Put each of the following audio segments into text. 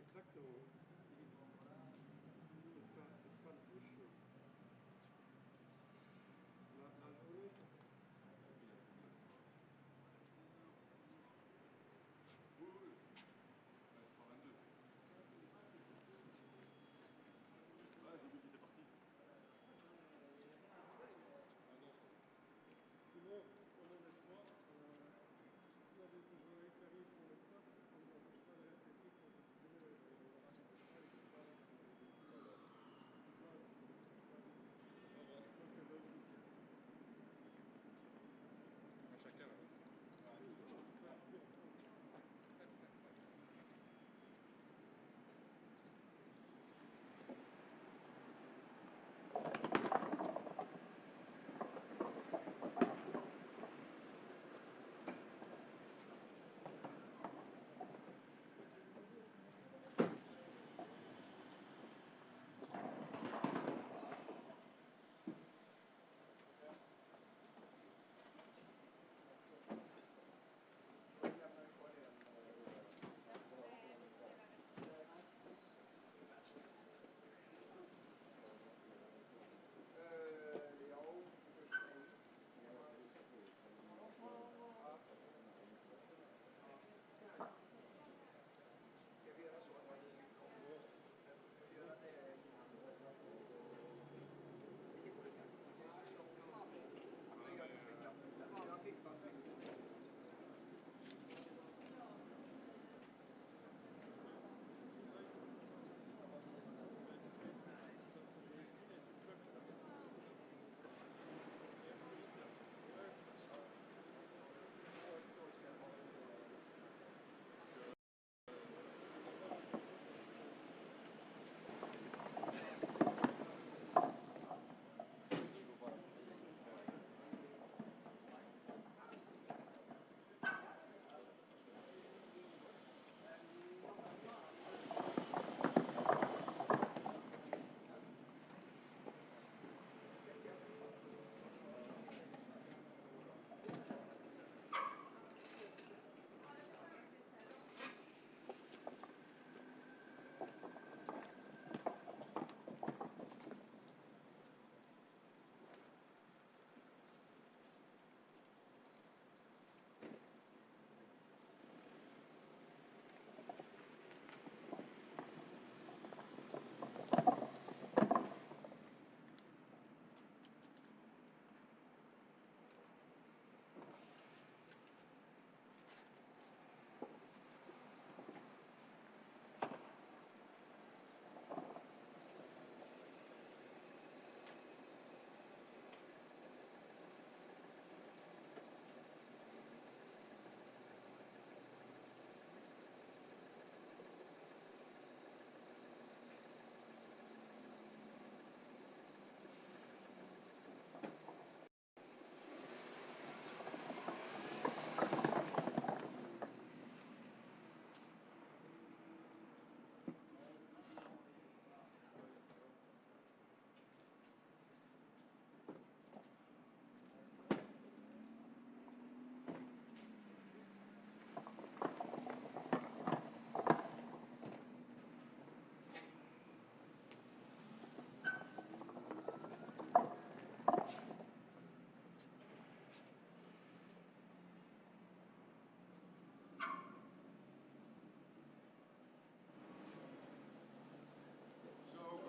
Exactement. Ce sera le plus chaud. La journée, ça fait. Oui, oui. Ouais, 122. Ouais, j'ai vu qu'il était parti. Sinon, honnêtement, s'il y a des journalistes qui arrivent pour le stock, on peut ça les répéter pour le vidéo et le radio. Comme ça, ils peuvent pas suivre toute la vie. Ça, c'est leur week-end. À chacun, là. Oui, non, on peut appeler encore.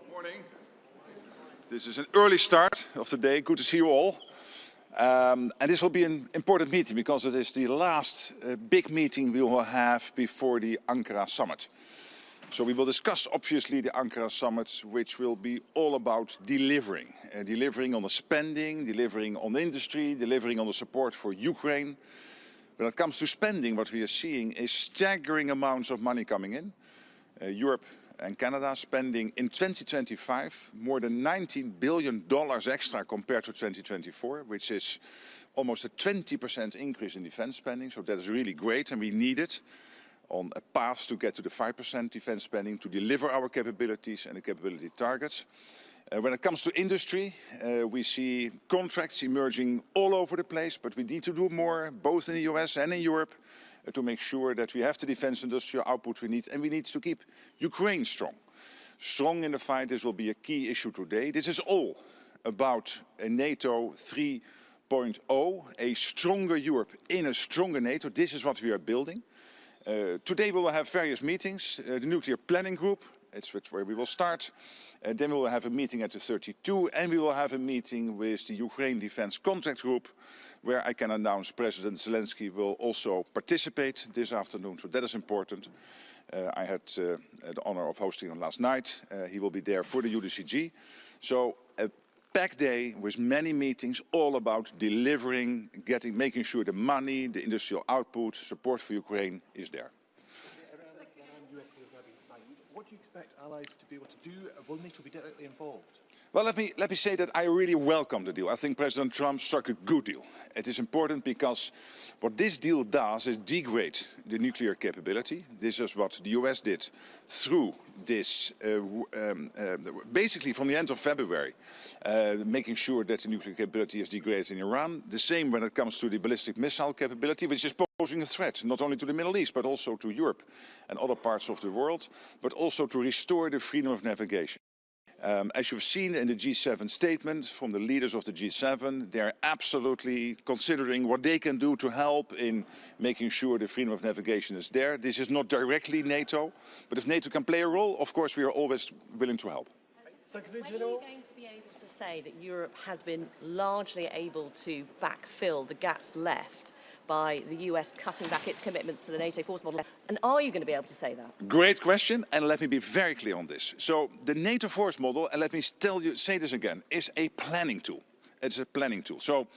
Morning. This is an early start of the day. Good to see you all. And this will be an important meeting because it is the last big meeting we will have before the Ankara summit. So we will discuss, obviously, the Ankara summit, which will be all about delivering. Delivering on the spending, delivering on the industry, delivering on the support for Ukraine. When it comes to spending, what we are seeing is staggering amounts of money coming in. Europe and Canada spending in 2025 more than $19 billion extra compared to 2024, which is almost a 20% increase in defense spending. So that is really great, and we need it on a path to get to the 5% defense spending to deliver our capabilities and the capability targets. When it comes to industry, we see contracts emerging all over the place, but we need to do more, both in the US and in Europe, to make sure that we have the defense industrial output we need, and we need to keep Ukraine strong. Strong in the fight, this will be a key issue today. This is all about a NATO 3.0, a stronger Europe in a stronger NATO. This is what we are building. Today we will have various meetings, the nuclear planning group, it's where we will start. Then we will have a meeting at the 32, and we will have a meeting with the Ukraine Defense Contact Group, where I can announce President Zelensky will also participate this afternoon, so that is important. I had the honor of hosting him last night. He will be there for the UDCG. So a packed day with many meetings, all about delivering, making sure the money, the industrial output, support for Ukraine is there. What do you expect allies to be able to do? Will NATO be directly involved? Well, let me say that I really welcome the deal. I think President Trump struck a good deal. It is important because what this deal does is degrade the nuclear capability. This is what the US did through this, basically from the end of February, making sure that the nuclear capability is degraded in Iran. The same when it comes to the ballistic missile capability, which is posing a threat, not only to the Middle East, but also to Europe and other parts of the world, but also to restore the freedom of navigation. As you've seen in the G7 statement from the leaders of the G7, they're absolutely considering what they can do to help in making sure the freedom of navigation is there. This is not directly NATO, but if NATO can play a role, of course we are always willing to help. When are you going to be able to say that Europe has been largely able to backfill the gaps left by the US cutting back its commitments to the NATO force model? And are you going to be able to say that? Great question, and let me be very clear on this. So the NATO force model, and let me say this again, is a planning tool. It's a planning tool. So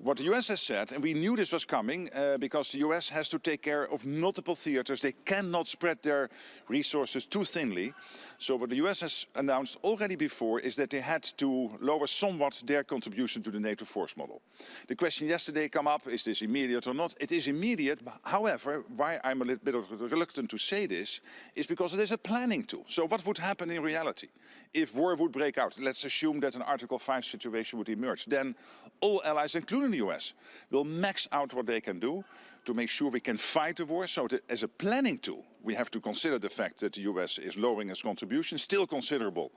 what the US has said, and we knew this was coming because the US has to take care of multiple theaters. They cannot spread their resources too thinly. So what the US has announced already before is that they had to lower somewhat their contribution to the NATO force model. The question yesterday came up, is this immediate or not? It is immediate. However, why I'm a little bit reluctant to say this is because it is a planning tool. So what would happen in reality? If war would break out, let's assume that an Article 5 situation would emerge, then all allies, including the US, will max out what they can do to make sure we can fight the war. So as a planning tool, we have to consider the fact that the US is lowering its contribution, still considerable,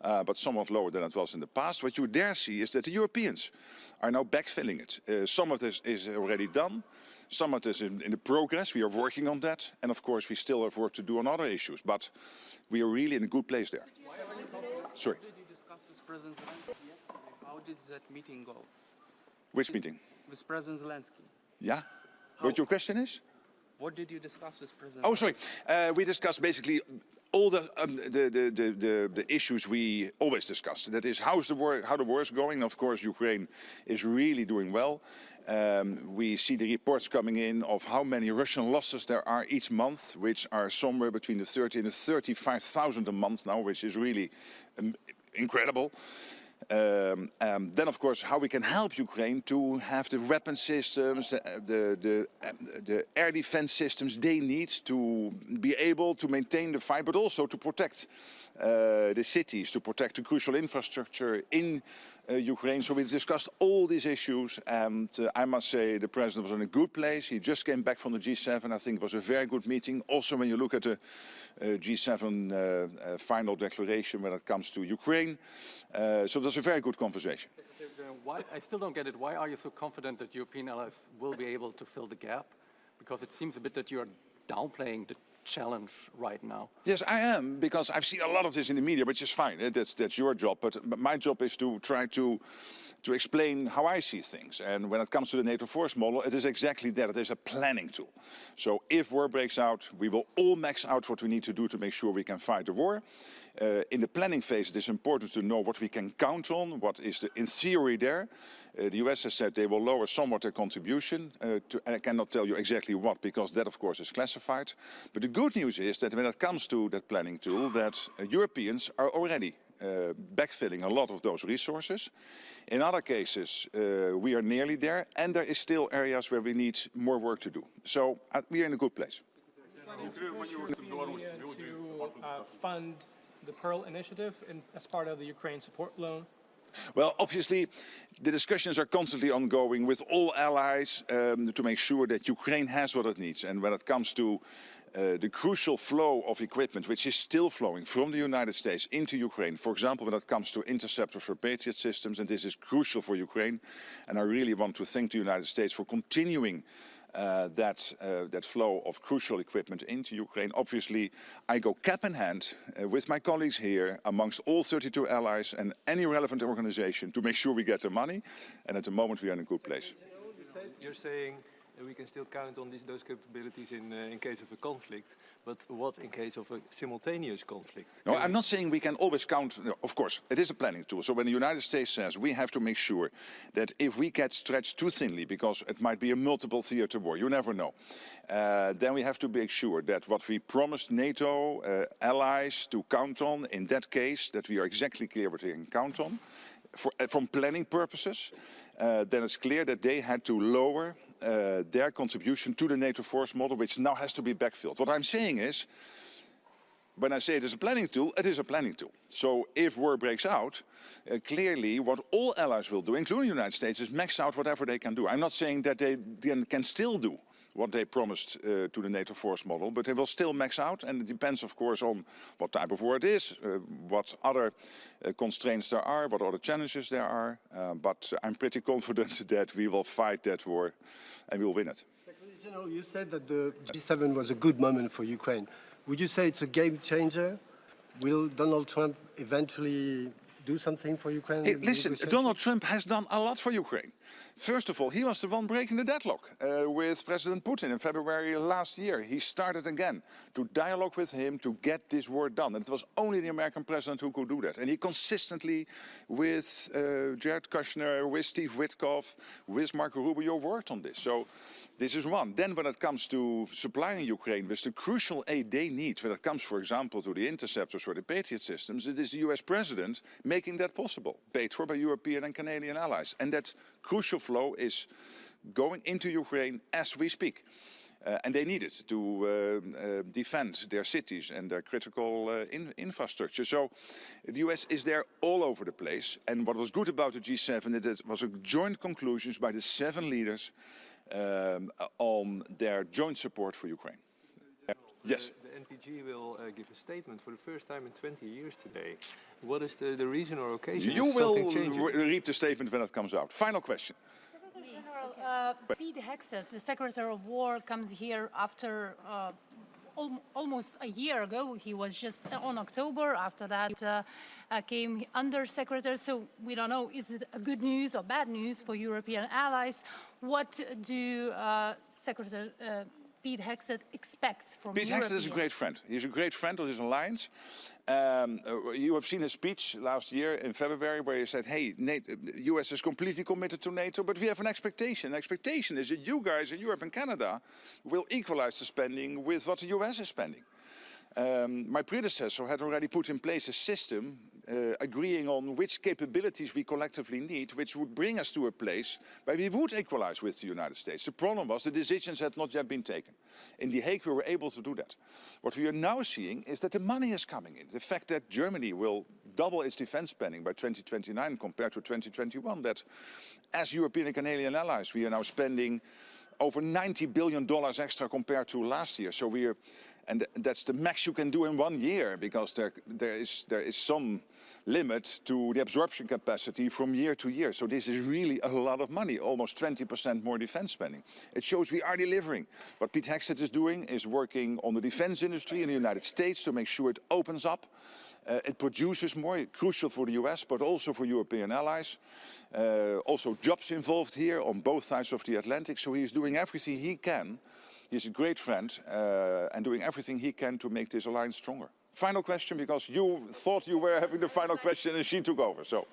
but somewhat lower than it was in the past. What you there see is that the Europeans are now backfilling it. Some of this is already done. Some of this is in the progress. We are working on that. And of course, we still have work to do on other issues. But we are really in a good place there. Sorry. What did you discuss with President Zelensky yesterday? How did that meeting go? Which meeting? With President Zelensky. Yeah. What your question is? What did you discuss with President? Oh, sorry. We discussed basically all the issues we always discuss. That is how the war is going. Of course, Ukraine is really doing well. We see the reports coming in of how many Russian losses there are each month, which are somewhere between the 30 and the 35,000 a month now, which is really incredible. Then, of course, how we can help Ukraine to have the weapon systems, the air defense systems they need to be able to maintain the fight, but also to protect the cities, to protect the crucial infrastructure in Ukraine. So we've discussed all these issues, and I must say the president was in a good place. He just came back from the G7. I think it was a very good meeting. Also, when you look at the G7 final declaration when it comes to Ukraine. So it was a very good conversation. Why, I still don't get it. Why are you so confident that European allies will be able to fill the gap? Because it seems a bit that you're downplaying the challenge right now. Yes, I am, because I've seen a lot of this in the media, which is fine. That's your job. But my job is to try to explain how I see things. And when it comes to the NATO force model, it is exactly that. It is a planning tool. So if war breaks out, we will all max out what we need to do to make sure we can fight the war. In the planning phase, it is important to know what we can count on, what is in theory there. The US has said they will lower somewhat their contribution. And I cannot tell you exactly what, because that, of course, is classified. But the good news is that when it comes to that planning tool, that Europeans are already backfilling a lot of those resources. In other cases, we are nearly there, and there is still areas where we need more work to do. So we are in a good place. To fund the Pearl initiative as part of the Ukraine support loan? Well, obviously, the discussions are constantly ongoing with all allies to make sure that Ukraine has what it needs. And when it comes to the crucial flow of equipment, which is still flowing from the United States into Ukraine, for example, when it comes to interceptors for Patriot systems, and this is crucial for Ukraine. And I really want to thank the United States for continuing that flow of crucial equipment into Ukraine. Obviously, I go cap in hand with my colleagues here amongst all 32 allies and any relevant organization to make sure we get the money. And at the moment, we are in a good place. You're saying we can still count on those capabilities in case of a conflict, but what in case of a simultaneous conflict? No, I'm not saying we can always count. No, of course, it is a planning tool. So when the United States says we have to make sure that if we get stretched too thinly, because it might be a multiple theater war, you never know, then we have to make sure that what we promised NATO allies to count on, in that case, that we are exactly clear what we can count on. From planning purposes, then it's clear that they had to lower their contribution to the NATO force model, which now has to be backfilled. What I'm saying is, when I say it is a planning tool, it is a planning tool. So if war breaks out, clearly what all allies will do, including the United States, is max out whatever they can do. I'm not saying that they can still do what they promised to the NATO force model, but they will still max out, and it depends, of course, on what type of war it is, what other constraints there are, what other challenges there are. But I'm pretty confident that we will fight that war and we will win it. Secretary General, you said that the G7 was a good moment for Ukraine. Would you say it's a game changer? Will Donald Trump eventually do something for Ukraine? Hey, listen, Donald Trump has done a lot for Ukraine. First of all, he was the one breaking the deadlock with President Putin in February last year. He started again to dialogue with him to get this war done. And it was only the American president who could do that. And he consistently, with Jared Kushner, with Steve Witkoff, with Marco Rubio, worked on this. So this is one. Then when it comes to supplying Ukraine with the crucial aid they need, when it comes, for example, to the interceptors or the Patriot systems, it is the US president making that possible, paid for by European and Canadian allies. And that crucial flow is going into Ukraine as we speak. And they need it to defend their cities and their critical infrastructure. So the US is there all over the place. And what was good about the G7 is that it was a joint conclusions by the 7 leaders on their joint support for Ukraine. Yes. The NPG will give a statement for the first time in 20 years today. What is the reason or occasion? You will read the statement when it comes out. Final question. General, Pete Hegseth, the Secretary of War, comes here after almost a year ago. He was just on October. After that came Undersecretary. So we don't know, is it a good news or bad news for European allies? What do Secretary Pete Hegseth expects from Pete Hegseth is a great friend. He's a great friend of this alliance. You have seen his speech last year in February where he said, hey, US is completely committed to NATO, but we have an expectation. The expectation is that you guys in Europe and Canada will equalize the spending with what the US is spending. My predecessor had already put in place a system agreeing on which capabilities we collectively need, which would bring us to a place where we would equalize with the United States. The problem was the decisions had not yet been taken. In The Hague, we were able to do that. What we are now seeing is that the money is coming in. The fact that Germany will double its defense spending by 2029 compared to 2021, that as European and Canadian allies, we are now spending over $90 billion extra compared to last year. So we are, and that's the max you can do in 1 year, because there is some limit to the absorption capacity from year to year. So this is really a lot of money, almost 20% more defense spending. It shows we are delivering. What Pete Hegseth is doing is working on the defense industry in the United States to make sure it opens up. It produces more, crucial for the US, but also for European allies. Also jobs involved here on both sides of the Atlantic. So he is doing everything he can. He's a great friend and doing everything he can to make this alliance stronger. Final question, because you thought you were having the final question and she took over. So.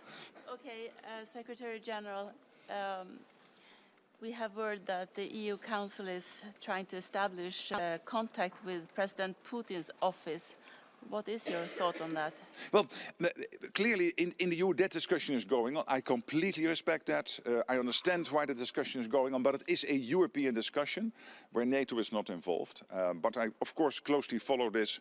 Okay, Secretary General, we have heard that the EU Council is trying to establish contact with President Putin's office. What is your thought on that? Well, clearly in the EU that discussion is going on. I completely respect that. I understand why the discussion is going on, but it is a European discussion where NATO is not involved. But I, of course, closely follow this.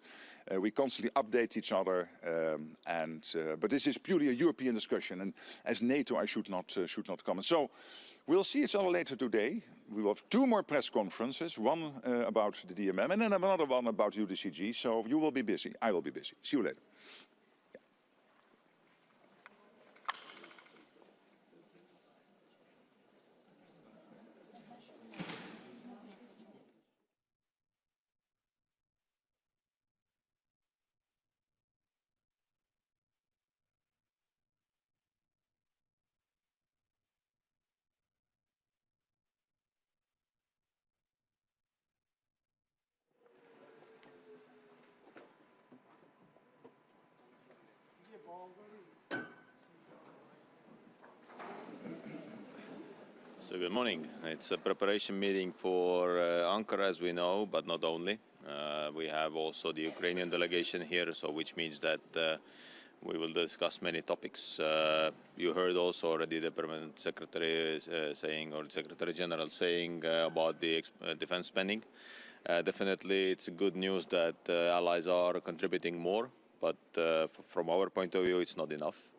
We constantly update each other, but this is purely a European discussion, and as NATO I should not comment. So we'll see each other later today. We will have 2 more press conferences, one about the DMM and then another one about UDCG. So you will be busy, I will be busy. See you later. So good morning. It's a preparation meeting for Ankara, as we know, but not only. We have also the Ukrainian delegation here, so which means that we will discuss many topics. You heard also already the Permanent Secretary saying, or Secretary General saying about the defense spending. Definitely it's good news that allies are contributing more, but from our point of view, it's not enough.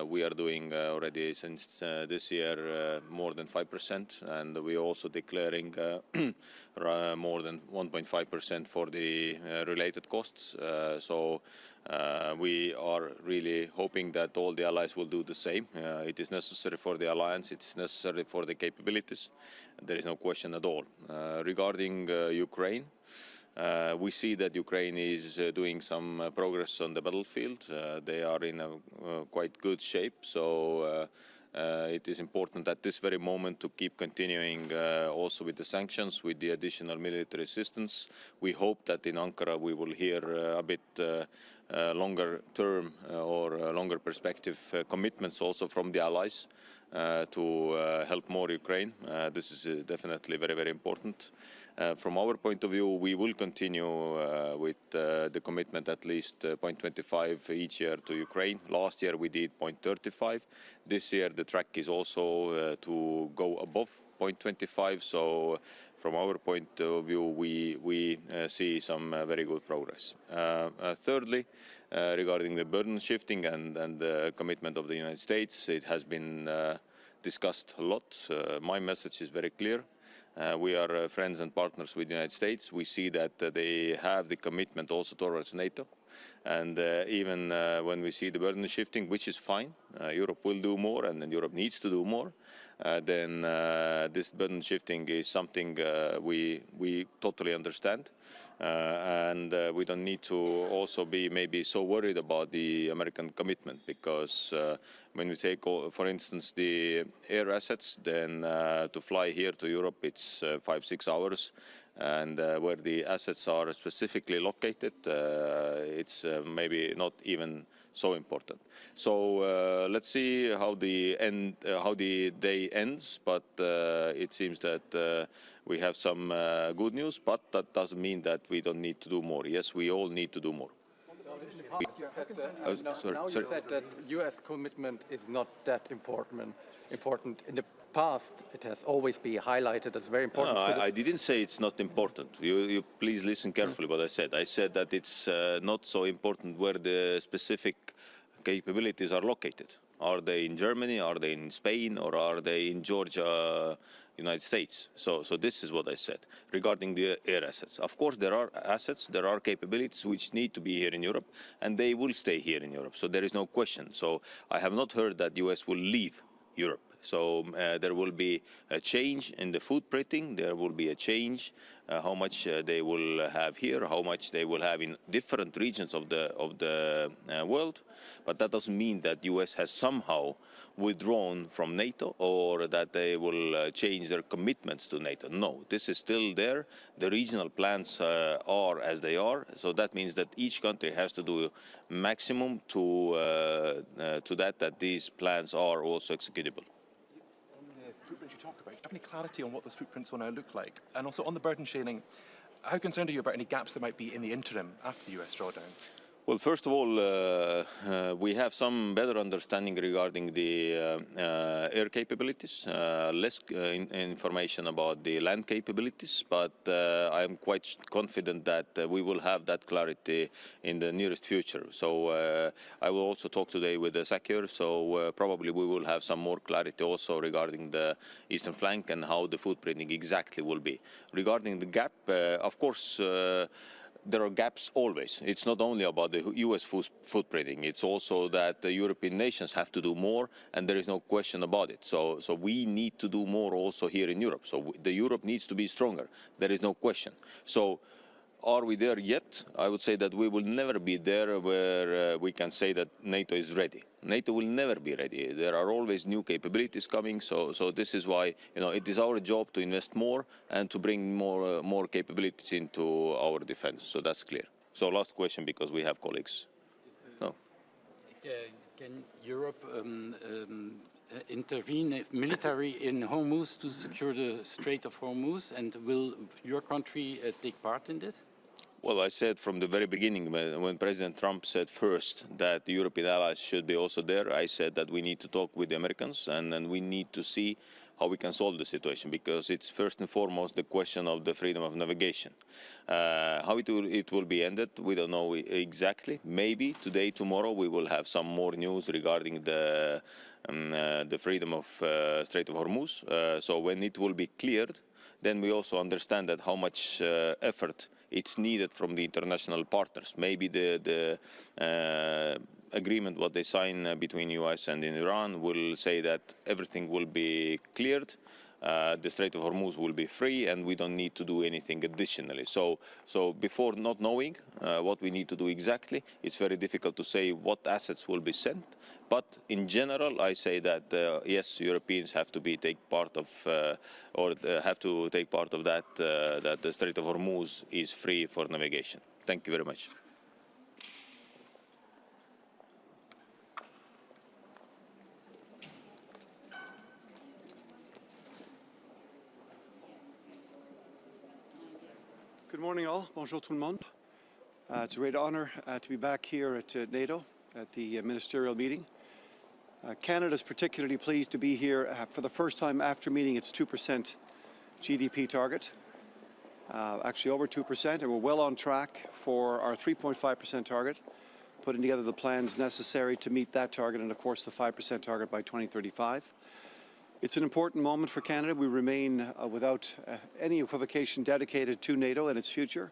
We are doing already since this year more than 5%, and we are also declaring more than 1.5% for the related costs. So we are really hoping that all the allies will do the same. It is necessary for the alliance, it is necessary for the capabilities. There is no question at all. Regarding Ukraine, we see that Ukraine is doing some progress on the battlefield. They are in a quite good shape, so it is important at this very moment to keep continuing also with the sanctions, with the additional military assistance. We hope that in Ankara we will hear a bit longer term or longer perspective commitments also from the allies to help more Ukraine. This is definitely very, very important. From our point of view, we will continue with the commitment at least 0.25 each year to Ukraine. Last year we did 0.35. This year the track is also to go above 0.25. So from our point of view, we see some very good progress. Thirdly, regarding the burden shifting and the commitment of the United States, it has been discussed a lot. My message is very clear. We are friends and partners with the United States. We see that they have the commitment also towards NATO. And even when we see the burden shifting, which is fine, Europe will do more and Europe needs to do more, then this burden shifting is something we totally understand. And we don't need to also be maybe so worried about the American commitment, because when we take, for instance, the air assets, then to fly here to Europe, it's 5-6 hours. And where the assets are specifically located, it's maybe not even so important. So let's see how the day ends, but it seems that we have some good news, but that doesn't mean that we don't need to do more. Yes, we all need to do more. You said that U.S. commitment is not that important. In the past, it has always been highlighted as very important. No, I didn't say it's not important. You please listen carefully what I said. I said that it's not so important where the specific capabilities are located. Are they in Germany, are they in Spain, or are they in Georgia, United States? So this is what I said regarding the air assets. Of course, there are assets, there are capabilities which need to be here in Europe, and they will stay here in Europe. So there is no question. So I have not heard that the US will leave Europe. So there will be a change in the footprinting. There will be a change how much they will have here, how much they will have in different regions of the world. But that doesn't mean that US has somehow withdrawn from NATO or that they will change their commitments to NATO. No, this is still there. The regional plans are as they are. So that means that each country has to do maximum to that these plans are also executable. Footprints you talk about, do you have any clarity on what those footprints will now look like? And also on the burden sharing, how concerned are you about any gaps that might be in the interim after the US drawdown? Well, first of all, we have some better understanding regarding the air capabilities, less information about the land capabilities, but I am quite confident that we will have that clarity in the nearest future. So I will also talk today with the SACEUR, so probably we will have some more clarity also regarding the eastern flank and how the footprinting exactly will be. Regarding the gap, of course, there are gaps always. It's not only about the US footprinting, it's also that the European nations have to do more, and there is no question about it. So we need to do more also here in Europe. So the Europe needs to be stronger. There is no question. So are we there yet? I would say that we will never be there where we can say that NATO is ready. NATO will never be ready. There are always new capabilities coming. So this is why, you know, it is our job to invest more and to bring more capabilities into our defense. So that's clear. So last question, because we have colleagues. No. Can Europe intervene military in Hormuz to secure the Strait of Hormuz, and will your country take part in this? Well, I said from the very beginning, when President Trump said first that the European allies should be also there, I said that we need to talk with the Americans and we need to see how we can solve the situation, because it's first and foremost the question of the freedom of navigation. How it will be ended, we don't know exactly. Maybe today, tomorrow, we will have some more news regarding the freedom of Strait of Hormuz. So when it will be cleared, then we also understand that how much effort it's needed from the international partners. Maybe the agreement what they sign between US and Iran will say that everything will be cleared, the Strait of Hormuz will be free, and we don't need to do anything additionally. So before not knowing what we need to do exactly, it's very difficult to say what assets will be sent. But in general, I say that yes, Europeans have to take part of, have to take part of that, that the Strait of Hormuz is free for navigation. Thank you very much. Good morning, all. Bonjour tout le monde. It's a great honor to be back here at NATO at the ministerial meeting. Canada is particularly pleased to be here for the first time after meeting its 2% GDP target, actually over 2%, and we're well on track for our 3.5% target, putting together the plans necessary to meet that target and, of course, the 5% target by 2035. It's an important moment for Canada. We remain without any equivocation dedicated to NATO and its future.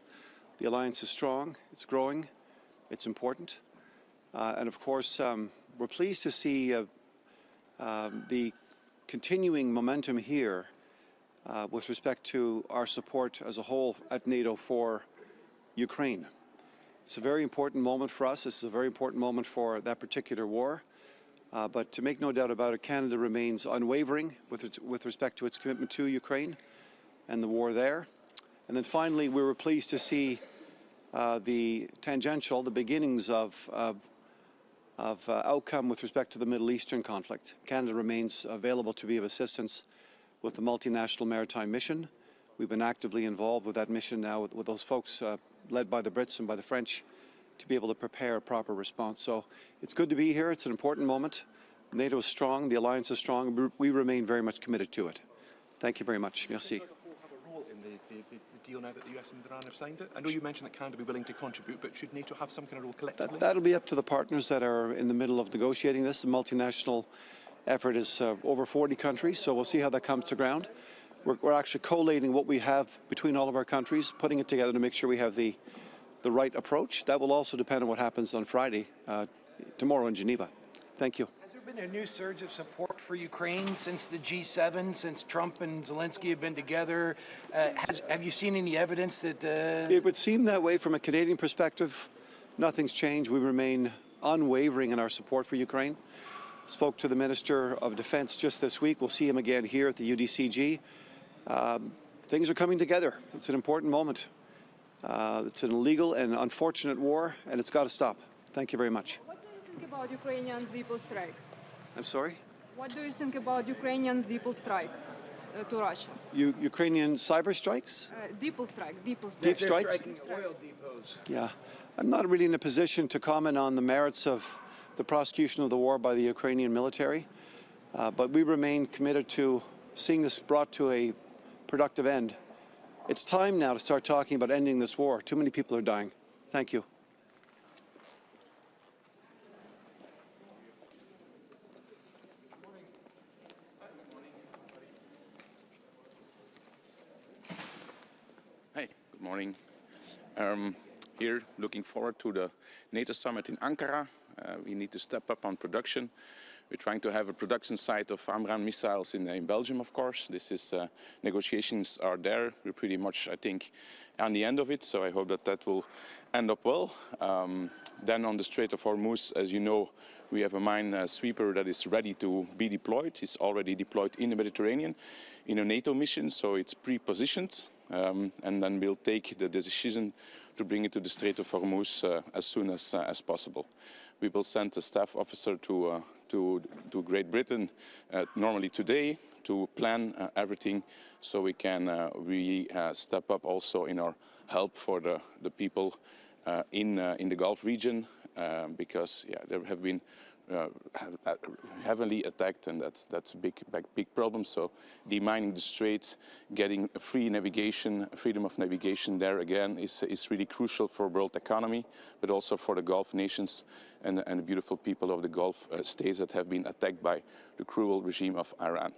The alliance is strong, it's growing, it's important. And of course, we're pleased to see the continuing momentum here with respect to our support as a whole at NATO for Ukraine. It's a very important moment for us. This is a very important moment for that particular war. But to make no doubt about it, Canada remains unwavering with respect to its commitment to Ukraine and the war there. And then finally, we were pleased to see the beginnings of outcome with respect to the Middle Eastern conflict. Canada remains available to be of assistance with the multinational maritime mission. We've been actively involved with that mission now with those folks led by the Brits and by the French to be able to prepare a proper response. So it's good to be here. It's an important moment. NATO is strong. The alliance is strong. We remain very much committed to it. Thank you very much. Merci. Does the have a role in the deal now that the US and Iran have signed it? I know you mentioned that Canada will be willing to contribute, but should NATO have some kind of role collectively? That'll be up to the partners that are in the middle of negotiating this. The multinational effort is over 40 countries, so we'll see how that comes to ground. We're actually collating what we have between all of our countries, putting it together to make sure we have the right approach. That will also depend on what happens on Friday, tomorrow in Geneva. Thank you. Has there been a new surge of support for Ukraine since the G7, since Trump and Zelensky have been together? Have you seen any evidence that... It would seem that way from a Canadian perspective. Nothing's changed. We remain unwavering in our support for Ukraine. Spoke to the Minister of Defense just this week. We'll see him again here at the UDCG. Things are coming together. It's an important moment. It's an illegal and unfortunate war, and it's got to stop. Thank you very much. What do you think about Ukrainians' depot strike? I'm sorry? What do you think about Ukrainians' depot strike? to Russia. Ukrainian cyber strikes? Deep strike. Deep They're strikes? striking oil depots. Yeah. I'm not really in a position to comment on the merits of the prosecution of the war by the Ukrainian military, but we remain committed to seeing this brought to a productive end. It's time now to start talking about ending this war. Too many people are dying. Thank you. Hey, good morning. Here, looking forward to the NATO summit in Ankara. We need to step up on production. We're trying to have a production site of Amran missiles in Belgium, of course. This is negotiations are there. We're pretty much, I think, on the end of it. So I hope that that will end up well. Then on the Strait of Hormuz, as you know, we have a mine sweeper that is ready to be deployed. It's already deployed in the Mediterranean in a NATO mission, so it's pre-positioned. And then we'll take the decision to bring it to the Strait of Hormuz as soon as possible. We will send a staff officer to Great Britain normally today to plan everything so we can step up also in our help for the people in the Gulf region because there have been heavily attacked, and that's a big problem. So demining the straits, getting free navigation, freedom of navigation there again is really crucial for world economy, but also for the Gulf nations and the beautiful people of the Gulf states that have been attacked by the cruel regime of Iran.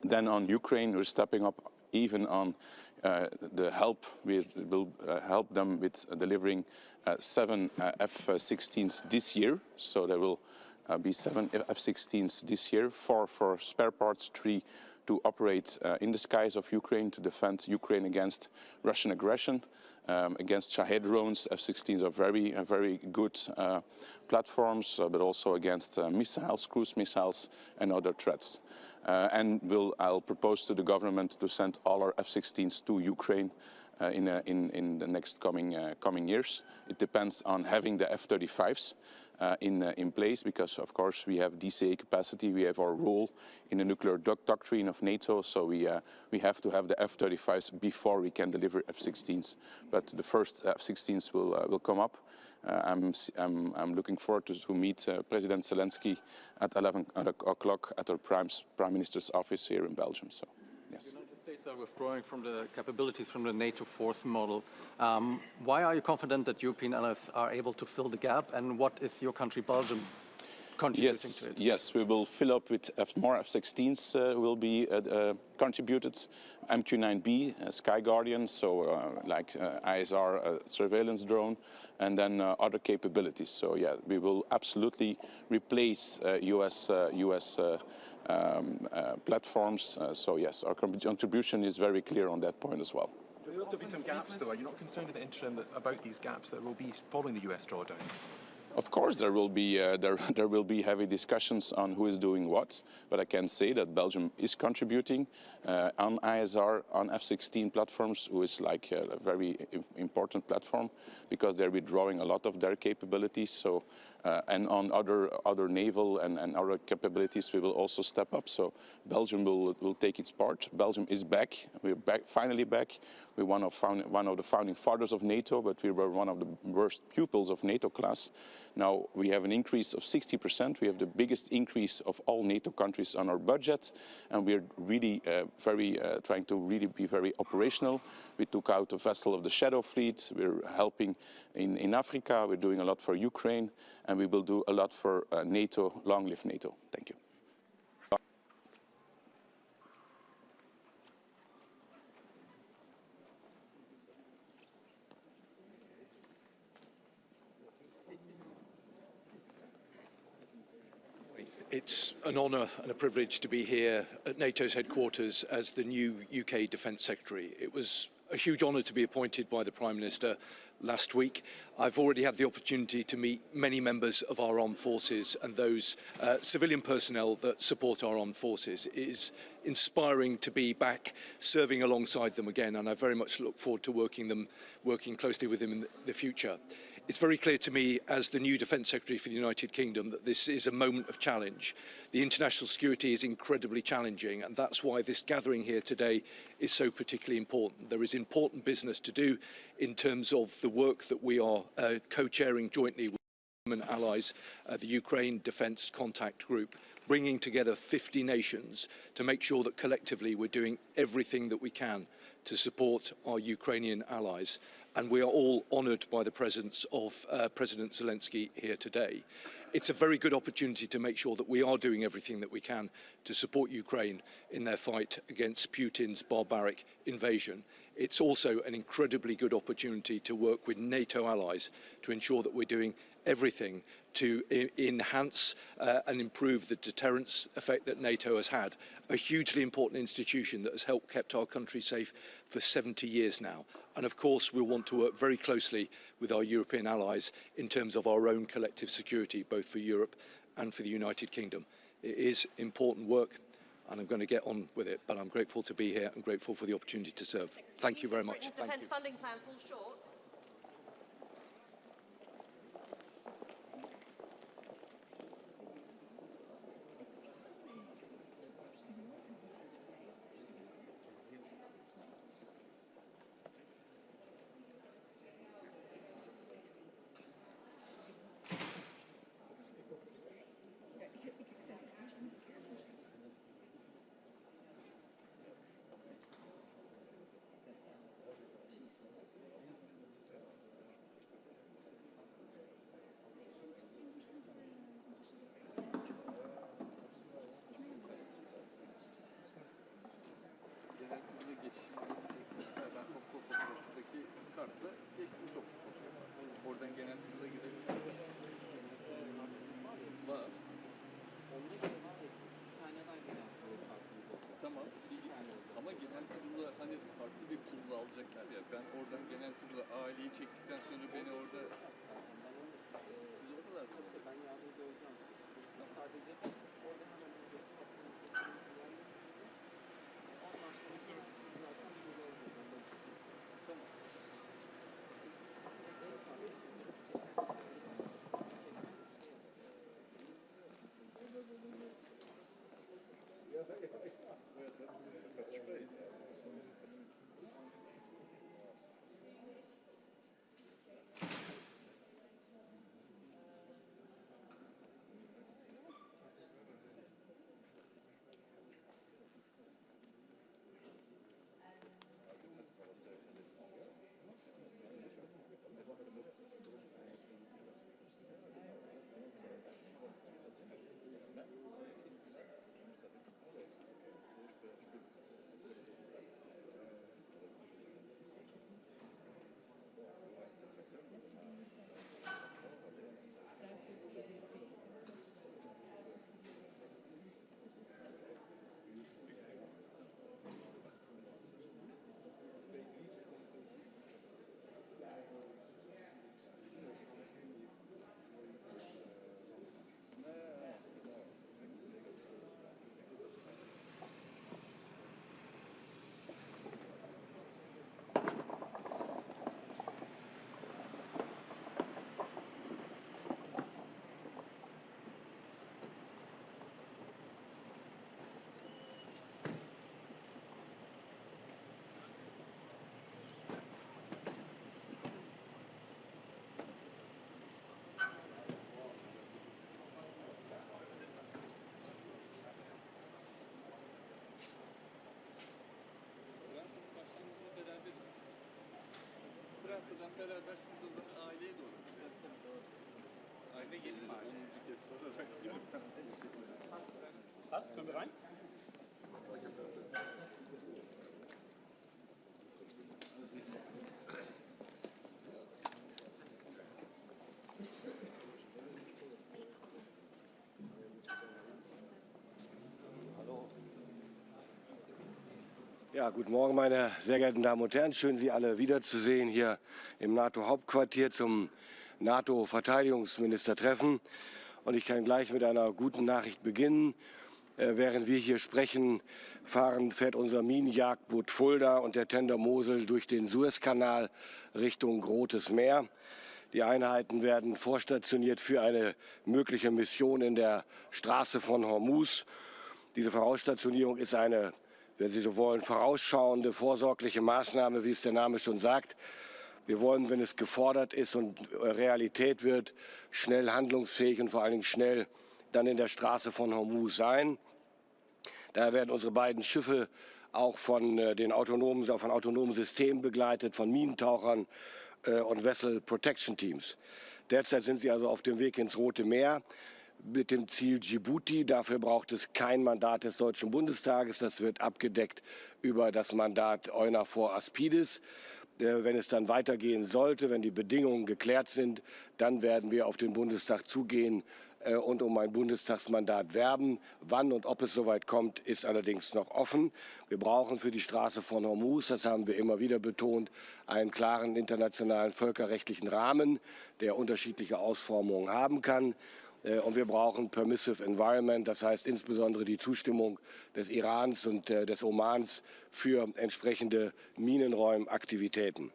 Then on Ukraine, we're stepping up even on the help. We will help them with delivering 7 F-16s this year. So there will be 7 F-16s this year, 4 for spare parts, 3 to operate in the skies of Ukraine to defend Ukraine against Russian aggression. Against Shahed drones, F-16s are very good platforms, but also against missiles, cruise missiles, and other threats. And I'll propose to the government to send all our F-16s to Ukraine in the next coming years. It depends on having the F-35s in place, because of course we have DCA capacity, we have our role in the nuclear doctrine of NATO, so we have to have the F-35s before we can deliver F-16s. But the first F-16s will come up. I'm looking forward to meet President Zelensky at 11 o'clock at our Prime Minister's office here in Belgium. So, yes. The United States are withdrawing from the capabilities from the NATO force model. Why are you confident that European allies are able to fill the gap, and what is your country, Belgium, contributing to it? Yes, we will fill up with more F-16s will be contributed, MQ-9B, Sky Guardian, so like ISR surveillance drone, and then other capabilities. So yeah, we will absolutely replace US platforms. So yes, our contribution is very clear on that point as well. There will still be some gaps, though. Are you not concerned in the interim about these gaps that will be following the US drawdown? Of course, there will be heavy discussions on who is doing what, but I can say that Belgium is contributing on ISR, on F-16 platforms, who is like a very important platform because they're withdrawing a lot of their capabilities. So, and on other naval and other capabilities, we will also step up. So Belgium will take its part. Belgium is back. We're back, finally back. We're one of the founding fathers of NATO, but we were one of the worst pupils of NATO class. Now we have an increase of 60%. We have the biggest increase of all NATO countries on our budget, and we're really trying to really be very operational. We took out a vessel of the Shadow Fleet. We're helping in Africa. We're doing a lot for Ukraine, and we will do a lot for NATO. Long live NATO. Thank you. It's an honour and a privilege to be here at NATO's headquarters as the new UK Defence Secretary. It was a huge honour to be appointed by the Prime Minister last week. I've already had the opportunity to meet many members of our armed forces and those civilian personnel that support our armed forces. It is inspiring to be back serving alongside them again, and I very much look forward to working closely with them in the future. It's very clear to me as the new Defence Secretary for the United Kingdom that this is a moment of challenge. The international security is incredibly challenging, and that's why this gathering here today is so particularly important. There is important business to do in terms of the work that we are co-chairing jointly with German allies, the Ukraine Defence Contact Group, bringing together 50 nations to make sure that collectively we're doing everything that we can to support our Ukrainian allies. And we are all honoured by the presence of President Zelensky here today. It's a very good opportunity to make sure that we are doing everything that we can to support Ukraine in their fight against Putin's barbaric invasion. It's also an incredibly good opportunity to work with NATO allies to ensure that we're doing everything to enhance and improve the deterrence effect that NATO has had, a hugely important institution that has helped kept our country safe for 70 years now. And of course, we'll want to work very closely with our European allies in terms of our own collective security, both for Europe and for the United Kingdom. It is important work, and I'm going to get on with it, but I'm grateful to be here and grateful for the opportunity to serve. Thank you very much. Britain's defence funding plan falls short. Tamam. Ama genel kurulu hani farklı bir pulla alacaklar ya. Ben oradan genel kurulu aileyi çektikten sonra beni orada siz oradalar tabii. Ben yardımcı olacağım. Sadece orada hemen ondan sonra zaten tamam. Fransa'dan beraber siz de o zaman aileye doğru gideceğiz. Aile gelin mi? 10. kez sorarak diyorum. Was? Können wir rein? Ja, guten Morgen, meine sehr geehrten Damen und Herren. Schön, Sie alle wiederzusehen hier im NATO-Hauptquartier zum NATO-Verteidigungsministertreffen. Und ich kann gleich mit einer guten Nachricht beginnen. Während wir hier sprechen, fährt unser Minenjagdboot Fulda und der Tender Mosel durch den Suezkanal Richtung Rotes Meer. Die Einheiten werden vorstationiert für eine mögliche Mission in der Straße von Hormuz. Diese Vorausstationierung ist eine, wenn Sie so wollen, vorausschauende, vorsorgliche Maßnahme, wie es der Name schon sagt. Wir wollen, wenn es gefordert ist und Realität wird, schnell handlungsfähig und vor allen Dingen schnell dann in der Straße von Hormuz sein. Daher werden unsere beiden Schiffe auch von autonomen Systemen begleitet, von Minentauchern und Vessel Protection Teams. Derzeit sind sie also auf dem Weg ins Rote Meer mit dem Ziel Djibouti. Dafür braucht es kein Mandat des Deutschen Bundestages. Das wird abgedeckt über das Mandat EUNAVFOR Aspidis. Wenn es dann weitergehen sollte, wenn die Bedingungen geklärt sind, dann werden wir auf den Bundestag zugehen und um ein Bundestagsmandat werben. Wann und ob es soweit kommt, ist allerdings noch offen. Wir brauchen für die Straße von Hormuz, das haben wir immer wieder betont, einen klaren internationalen völkerrechtlichen Rahmen, der unterschiedliche Ausformungen haben kann. Und wir brauchen Permissive Environment, das heißt insbesondere die Zustimmung des Irans und des Omans für entsprechende Minenräumaktivitäten.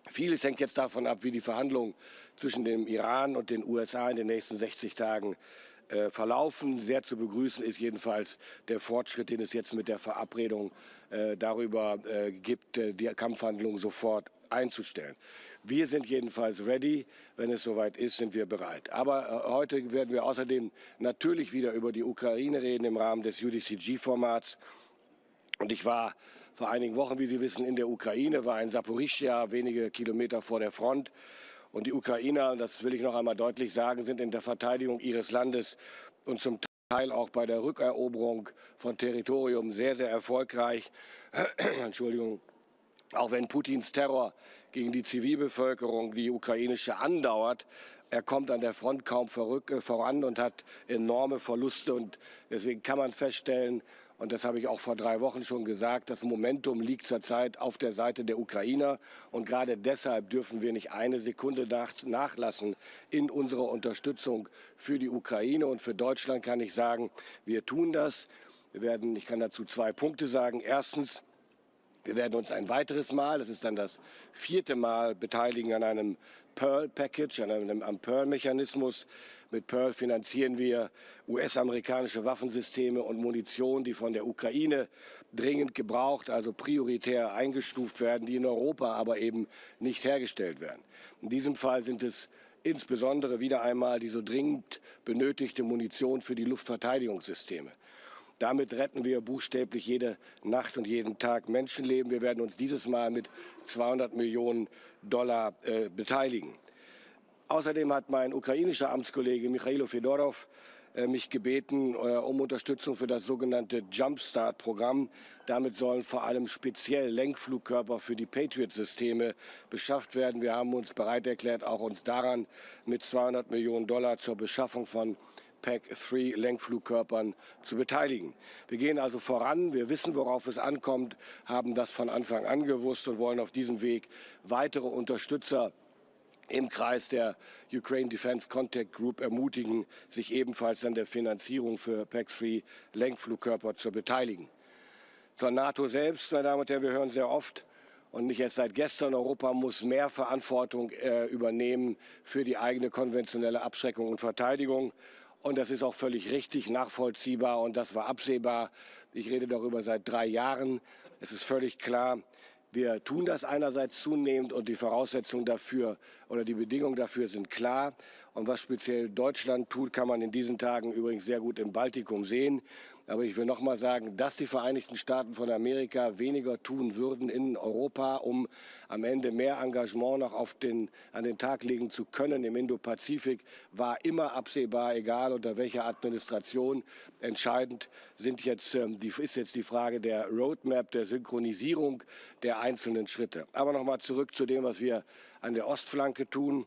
Vieles hängt jetzt davon ab, wie die Verhandlungen zwischen dem Iran und den USA in den nächsten 60 Tagen verlaufen. Sehr zu begrüßen ist jedenfalls der Fortschritt, den es jetzt mit der Verabredung darüber gibt, die Kampfhandlungen sofort einzustellen. Wir sind jedenfalls ready. Wenn es soweit ist, sind wir bereit. Aber heute werden wir außerdem natürlich wieder über die Ukraine reden im Rahmen des UDCG-Formats. Und ich war vor einigen Wochen, wie Sie wissen, in der Ukraine, war in Saporischschja, wenige Kilometer vor der Front. Und die Ukrainer, das will ich noch einmal deutlich sagen, sind in der Verteidigung ihres Landes und zum Teil auch bei der Rückeroberung von Territorium sehr, sehr erfolgreich. Entschuldigung. Auch wenn Putins Terror gegen die Zivilbevölkerung, die ukrainische, andauert, er kommt an der Front kaum voran und hat enorme Verluste. Und deswegen kann man feststellen, und das habe ich auch vor 3 Wochen schon gesagt, das Momentum liegt zurzeit auf der Seite der Ukrainer. Und gerade deshalb dürfen wir nicht eine Sekunde nachlassen in unserer Unterstützung für die Ukraine. Und für Deutschland kann ich sagen, wir tun das. Ich kann dazu 2 Punkte sagen. Erstens, wir werden uns ein weiteres Mal, das ist dann das 4. Mal, beteiligen an einem Pearl-Package, am Pearl-Mechanismus. Mit Pearl finanzieren wir US-amerikanische Waffensysteme und Munition, die von der Ukraine dringend gebraucht, also prioritär eingestuft werden, die in Europa aber eben nicht hergestellt werden. In diesem Fall sind es insbesondere wieder einmal die so dringend benötigte Munition für die Luftverteidigungssysteme. Damit retten wir buchstäblich jede Nacht und jeden Tag Menschenleben. Wir werden uns dieses Mal mit $200 Millionen beteiligen. Außerdem hat mein ukrainischer Amtskollege Michailo Fedorov mich gebeten um Unterstützung für das sogenannte Jumpstart-Programm. Damit sollen vor allem speziell Lenkflugkörper für die Patriot-Systeme beschafft werden. Wir haben uns bereit erklärt, auch uns daran mit $200 Millionen zur Beschaffung von PAC-3 Lenkflugkörpern zu beteiligen. Wir gehen also voran, wir wissen, worauf es ankommt, haben das von Anfang an gewusst und wollen auf diesem Weg weitere Unterstützer im Kreis der Ukraine Defense Contact Group ermutigen, sich ebenfalls an der Finanzierung für PAC-3 Lenkflugkörper zu beteiligen. Zur NATO selbst, meine Damen und Herren, wir hören sehr oft und nicht erst seit gestern, Europa muss mehr Verantwortung übernehmen für die eigene konventionelle Abschreckung und Verteidigung. Und das ist auch völlig richtig, nachvollziehbar und das war absehbar. Ich rede darüber seit 3 Jahren. Es ist völlig klar, wir tun das einerseits zunehmend und die Voraussetzungen dafür oder die Bedingungen dafür sind klar. Und was speziell Deutschland tut, kann man in diesen Tagen übrigens sehr gut im Baltikum sehen. Aber ich will noch mal sagen, dass die Vereinigten Staaten von Amerika weniger tun würden in Europa, um am Ende mehr Engagement noch an den Tag legen zu können im Indopazifik, war immer absehbar, egal unter welcher Administration. Entscheidend ist jetzt die Frage der Roadmap, der Synchronisierung der einzelnen Schritte. Aber noch mal zurück zu dem, was wir an der Ostflanke tun.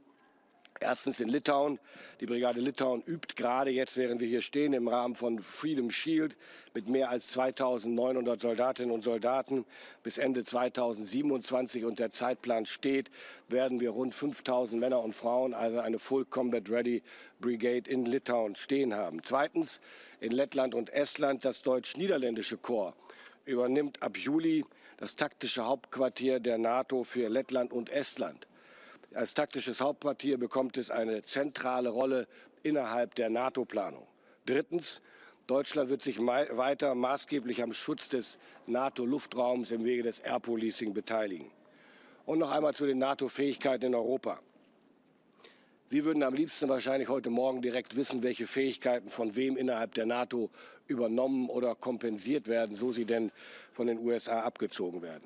Erstens in Litauen. Die Brigade Litauen übt gerade jetzt, während wir hier stehen, im Rahmen von Freedom Shield mit mehr als 2.900 Soldatinnen und Soldaten bis Ende 2027. Und der Zeitplan steht, werden wir rund 5.000 Männer und Frauen, also eine Full Combat Ready Brigade in Litauen stehen haben. Zweitens in Lettland und Estland das deutsch-niederländische Korps übernimmt ab Juli das taktische Hauptquartier der NATO für Lettland und Estland. Als taktisches Hauptquartier bekommt es eine zentrale Rolle innerhalb der NATO-Planung. Drittens, Deutschland wird sich weiter maßgeblich am Schutz des NATO-Luftraums im Wege des Air Policing beteiligen. Und noch einmal zu den NATO-Fähigkeiten in Europa. Sie würden am liebsten wahrscheinlich heute Morgen direkt wissen, welche Fähigkeiten von wem innerhalb der NATO übernommen oder kompensiert werden, so sie denn von den USA abgezogen werden.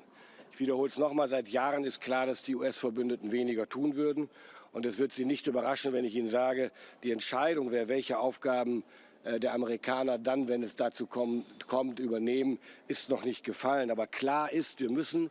Ich wiederhole es nochmal, seit Jahren ist klar, dass die US-Verbündeten weniger tun würden. Und es wird Sie nicht überraschen, wenn ich Ihnen sage, die Entscheidung, wer welche Aufgaben der Amerikaner dann, wenn es dazu kommt, übernehmen, ist noch nicht gefallen. Aber klar ist, wir müssen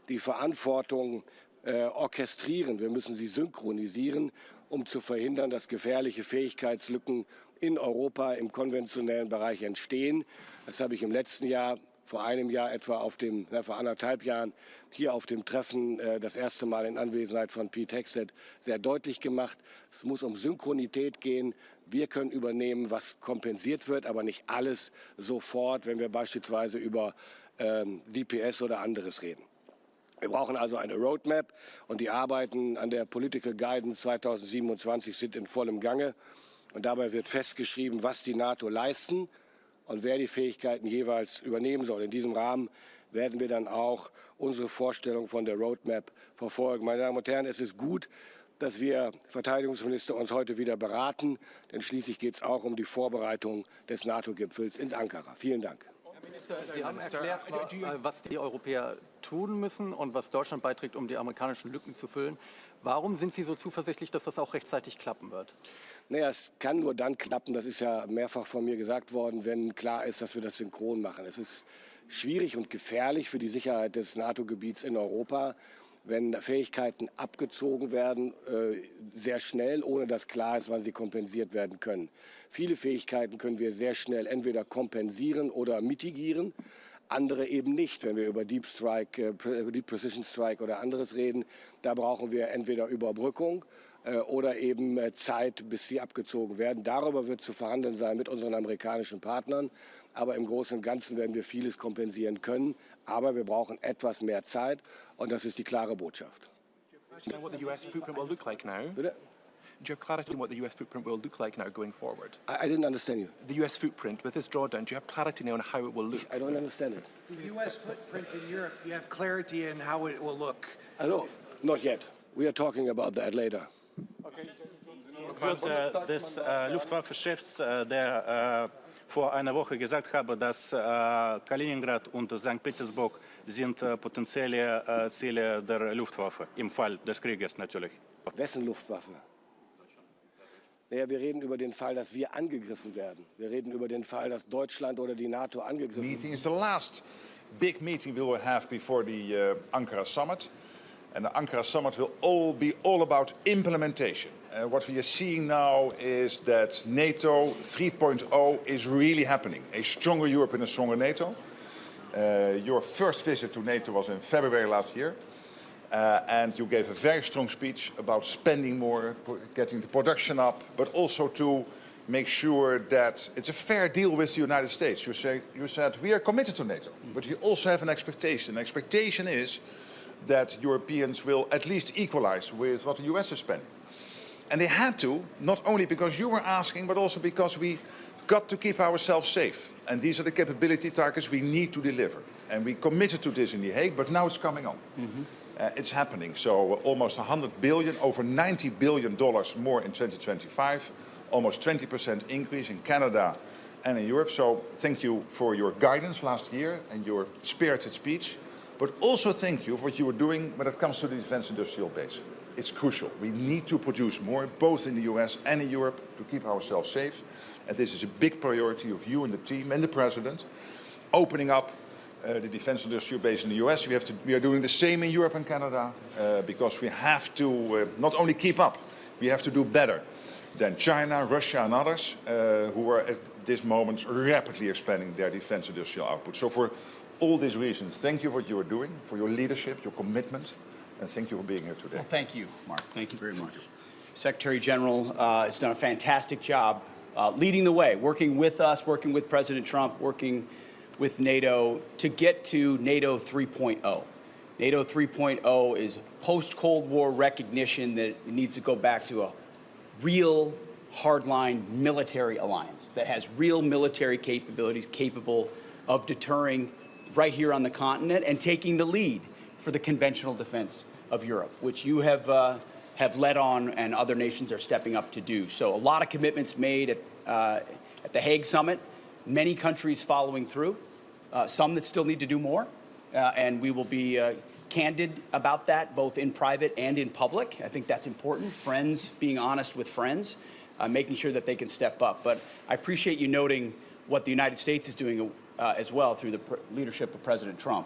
die Verantwortung orchestrieren, wir müssen sie synchronisieren, um zu verhindern, dass gefährliche Fähigkeitslücken in Europa im konventionellen Bereich entstehen. Das habe ich im letzten Jahr, vor einem Jahr etwa, vor 1,5 Jahren, hier auf dem Treffen das erste Mal in Anwesenheit von Pete Hegseth sehr deutlich gemacht. Es muss um Synchronität gehen. Wir können übernehmen, was kompensiert wird, aber nicht alles sofort, wenn wir beispielsweise über DPS oder anderes reden. Wir brauchen also eine Roadmap und die Arbeiten an der Political Guidance 2027 sind in vollem Gange. Und dabei wird festgeschrieben, was die NATO leisten und wer die Fähigkeiten jeweils übernehmen soll. In diesem Rahmen werden wir dann auch unsere Vorstellung von der Roadmap verfolgen. Meine Damen und Herren, es ist gut, dass wir Verteidigungsminister uns heute wieder beraten, denn schließlich geht es auch um die Vorbereitung des NATO-Gipfels in Ankara. Vielen Dank. Sie haben erklärt, was die Europäer tun müssen und was Deutschland beiträgt, um die amerikanischen Lücken zu füllen. Warum sind Sie so zuversichtlich, dass das auch rechtzeitig klappen wird? Naja, es kann nur dann klappen, das ist ja mehrfach von mir gesagt worden, wenn klar ist, dass wir das synchron machen. Es ist schwierig und gefährlich für die Sicherheit des NATO-Gebiets in Europa, wenn Fähigkeiten abgezogen werden, sehr schnell, ohne dass klar ist, wann sie kompensiert werden können. Viele Fähigkeiten können wir sehr schnell entweder kompensieren oder mitigieren, andere eben nicht. Wenn wir über Deep Strike, Deep Precision Strike oder anderes reden, da brauchen wir entweder Überbrückung oder eben Zeit, bis sie abgezogen werden. Darüber wird zu verhandeln sein mit unseren amerikanischen Partnern. Aber im Großen und Ganzen werden wir vieles kompensieren können. Aber wir brauchen etwas mehr Zeit. Und das ist die klare Botschaft. Do you know what the US footprint will look like now? Bitte? Do you have clarity on what the US footprint will look like now going forward? I didn't understand you. The US footprint, with this drawdown, do you have clarity now on how it will look? I don't understand it. The US footprint in Europe, do you have clarity in how it will look? No, not yet. We are talking about that later. Wird des Luftwaffenchefs, der vor einer Woche gesagt habe, dass Kaliningrad und St. Petersburg sind potenzielle Ziele der Luftwaffe, im Fall des Krieges natürlich. Wessen Luftwaffe? Naja, wir reden über den Fall, dass wir angegriffen werden. Wir reden über den Fall, dass Deutschland oder die NATO angegriffen werden. Meeting is the last big meeting we will have before the Ankara summit. And the Ankara summit will be all about implementation. What we are seeing now is that NATO 3.0 is really happening. A stronger Europe and a stronger NATO. Your first visit to NATO was in February last year. And you gave a very strong speech about spending more, getting the production up, but also to make sure that it's a fair deal with the United States. You said we are committed to NATO, but we also have an expectation. The expectation is that Europeans will at least equalize with what the US is spending. And they had to, not only because you were asking, but also because we got to keep ourselves safe. And these are the capability targets we need to deliver. And we committed to this in The Hague, but now it's coming on. It's happening. So almost 100 billion, over $90 billion more in 2025, almost 20% increase in Canada and in Europe. So thank you for your guidance last year and your spirited speech. But also thank you for what you are doing when it comes to the defense industrial base. It's crucial. We need to produce more, both in the US and in Europe, to keep ourselves safe. And this is a big priority of you and the team and the President. Opening up the defense industrial base in the US. We are doing the same in Europe and Canada because we have to not only keep up We have to do better than China, Russia and others who are at this moment rapidly expanding their defense industrial output. So for all these reasons, thank you for what you are doing, for your leadership, your commitment, and thank you for being here today. Well, thank you, Mark. Thank you very much. Secretary General has done a fantastic job leading the way, working with us, working with President Trump, working with NATO to get to NATO 3.0. NATO 3.0 is post-Cold War recognition that it needs to go back to a real hardline military alliance that has real military capabilities capable of deterring right here on the continent and taking the lead for the conventional defense of Europe, which you have led on and other nations are stepping up to do. So a lot of commitments made at the Hague Summit, many countries following through, some that still need to do more, and we will be candid about that, both in private and in public. I think that's important. Friends, being honest with friends, making sure that they can step up. But I appreciate you noting what the United States is doing as well through the leadership of President Trump.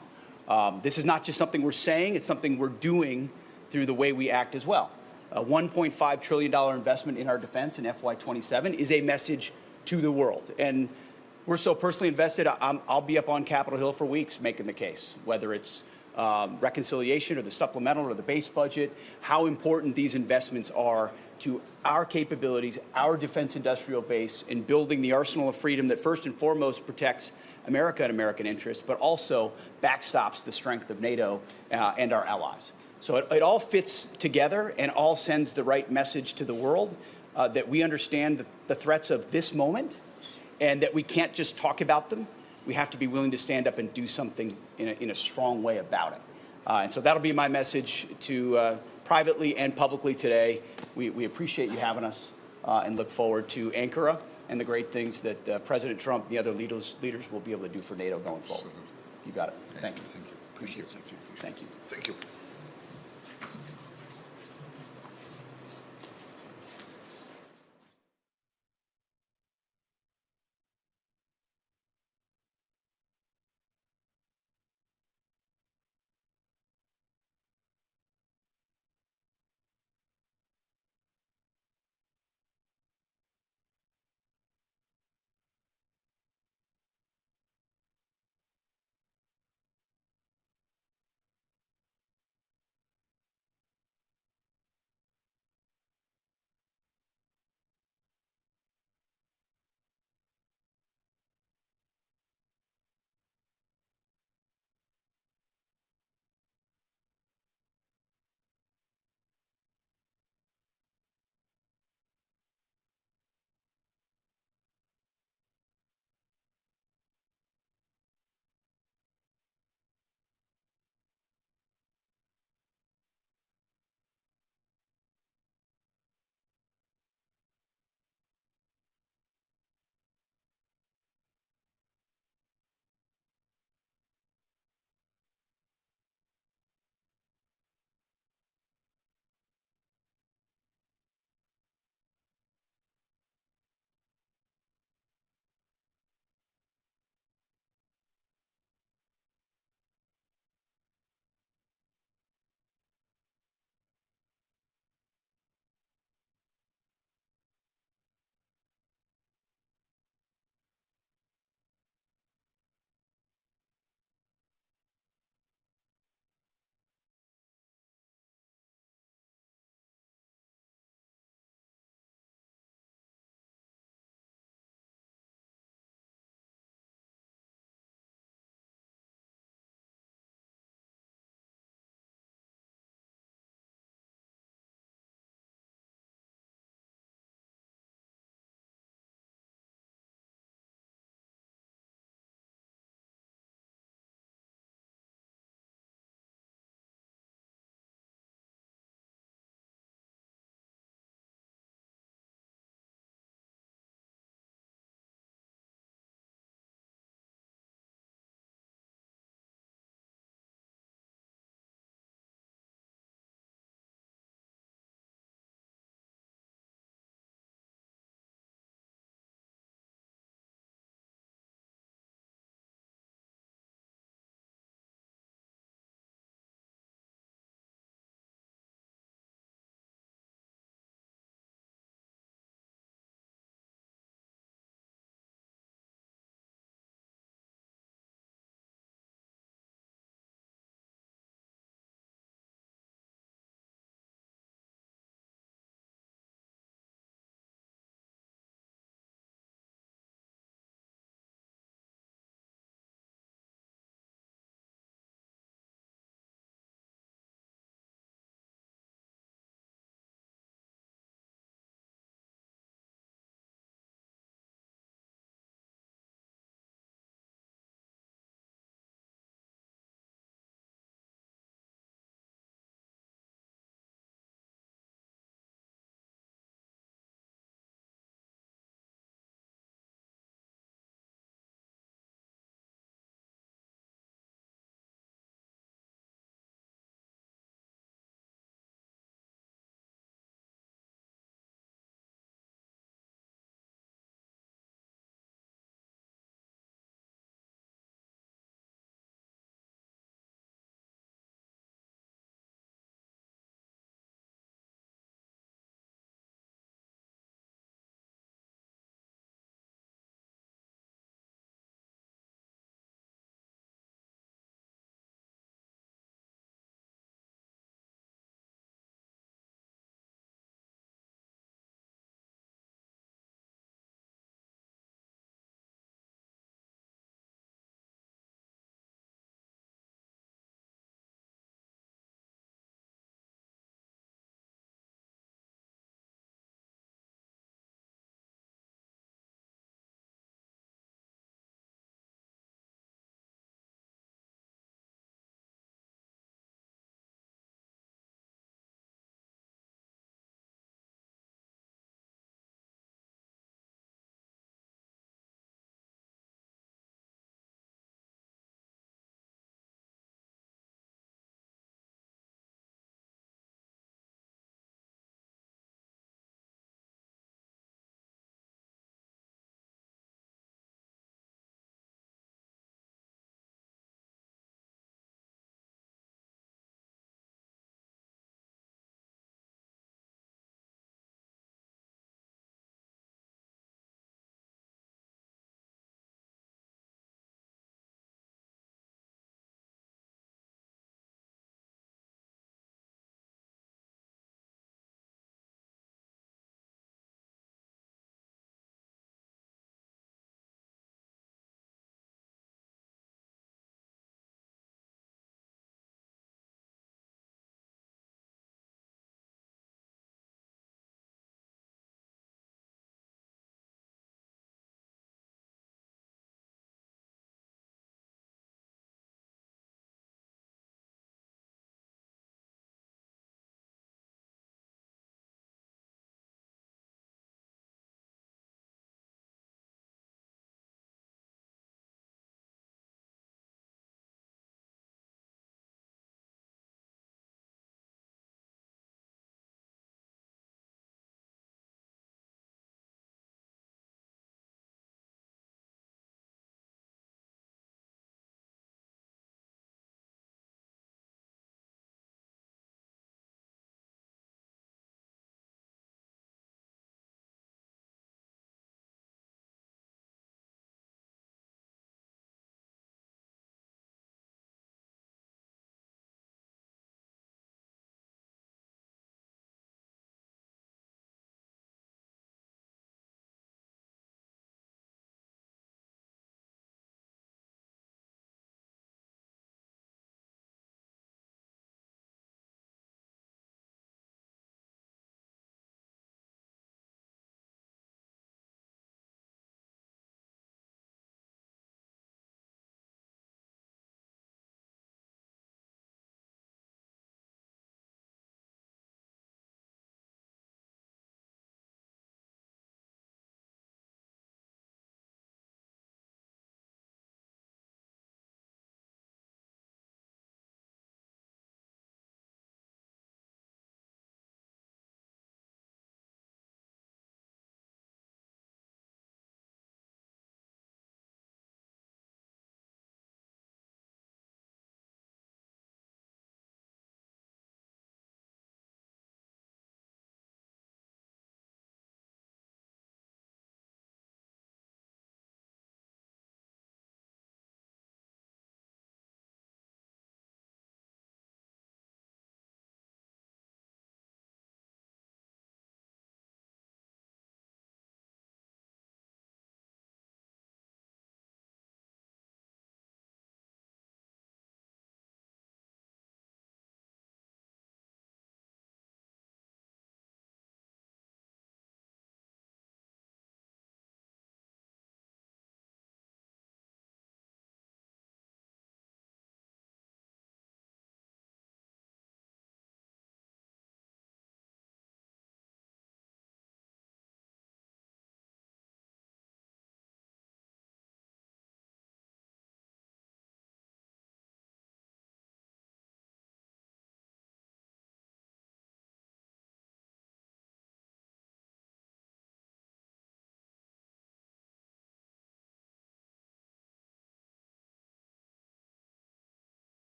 This is not just something we're saying, it's something we're doing through the way we act as well. A $1.5 trillion investment in our defense in FY27 is a message to the world. And we're so personally invested, I'll be up on Capitol Hill for weeks making the case, whether it's reconciliation or the supplemental or the base budget, how important these investments are to our capabilities, our defense industrial base in building the arsenal of freedom that first and foremost protects America and American interests, but also backstops the strength of NATO and our allies. So it all fits together and all sends the right message to the world that we understand the threats of this moment and that we can't just talk about them. We have to be willing to stand up and do something in a strong way about it. And so that'll be my message to privately and publicly today. We appreciate you having us and look forward to Ankara and the great things that President Trump and the other leaders will be able to do for NATO going forward. You got it. Thank you. Thank you. Appreciate it. Thank you. Thank you.